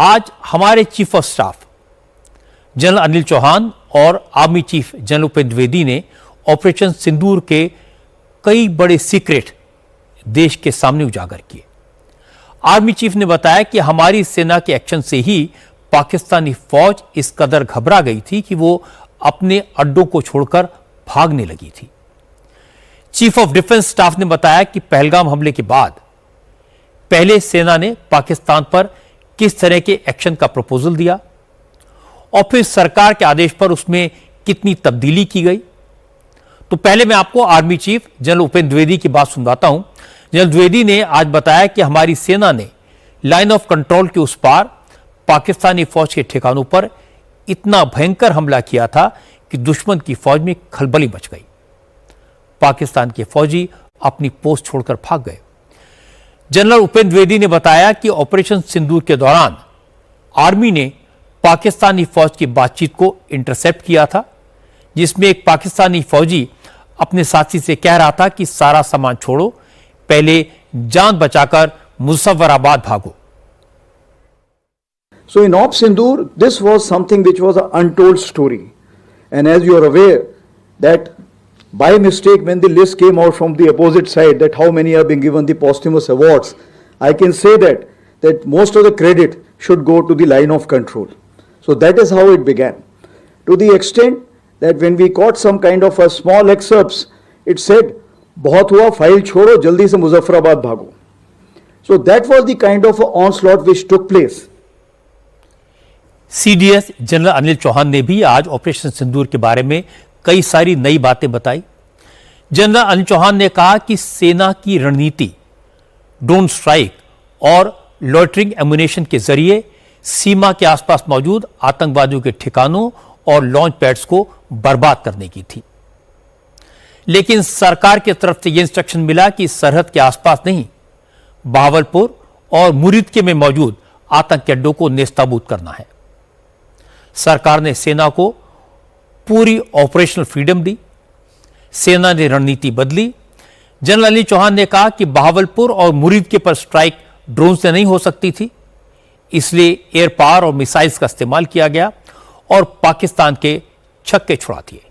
आज हमारे chief of staff general Anil Chauhan और army chief general Upendra Dwivedi ने ऑपरेशन सिंदूर के कई बड़े सीक्रेट देश के सामने उजागर किए। आर्मी चीफ ने बताया कि हमारी सेना के एक्शन से ही पाकिस्तानी फौज इस कदर घबरा गई थी कि वो अपने अड्डों को छोड़कर भागने लगी थी। चीफ ऑफ डिफेंस स्टाफ ने बताया कि पहलगाम हमले के बाद पहले सेना ने पाकिस्तान पर किस तरह के एक्शन का प्रपोजल दिया और फिर सरकार के आदेश पर उसमें कितनी तब्दीली की गई। तो पहले मैं आपको army chief general Upendra Dwivedi की बात सुनवाता हूं। जनरल द्विवेदी ने आज बताया कि हमारी सेना ने लाइन ऑफ कंट्रोल के उस पार पाकिस्तानी फौज के ठिकानों पर इतना भयंकर हमला किया था कि दुश्मन की फौज में खलबली मच गई। पाकिस्तान के फौजी अपनी पोस्ट छोड़कर भाग गए। जनरल उपेंद्र द्विवेदी ने बताया कि ऑपरेशन सिंदूर के दौरान आर्मी ने पाकिस्तानी फौज की बातचीत को इंटरसेप्ट किया था, जिसमें एक पाकिस्तानी फौजी अपने साथी से कह रहा था कि सारा सामान छोड़ो, पहले जान बचाकर मुजफ्फराबाद भागो। So in Op Sindoor, this was something which was an untold story. And as you are aware that by mistake when the list came out from the opposite side that how many have been given the posthumous awards, I can say that most of the credit should go to the line of control. So that is how it began. To the extent that when we got some kind of a small excerpts, it said, बहुत हुआ file छोड़ो जल्दी से मुजफ्फराबाद भागो. So that was the kind of onslaught which took place. CDS general Anil Chauhan ने भी आज operation सिंदूर के बारे में कई सारी नई बातें बताई। जनरल अनिल चौहान ने कहा कि सेना की रणनीति ड्रोन स्ट्राइक और लॉइटरिंग एम्युनिशन के जरिए सीमा के आसपास मौजूद आतंकवादियों के ठिकानों और लॉन्च पैड्स को बर्बाद करने की थी। लेकिन सरकार की तरफ से यह इंस्ट्रक्शन मिला कि सरहद के आसपास नहीं, बहावलपुर और मुरीदके में मौजूद आतंकी अड्डों को नेस्तनाबूद करना है। सरकार ने सेना को पूरी ऑपरेशनल फ्रीडम दी। सेना ने रणनीति बदली। जनरल अनिल चौहान ने कहा कि बहावलपुर और मुरीदके पर स्ट्राइक ड्रोन से नहीं हो सकती थी, इसलिए एयर पावर और मिसाइल्स का इस्तेमाल किया गया और पाकिस्तान के छक्के छुड़ा दिए।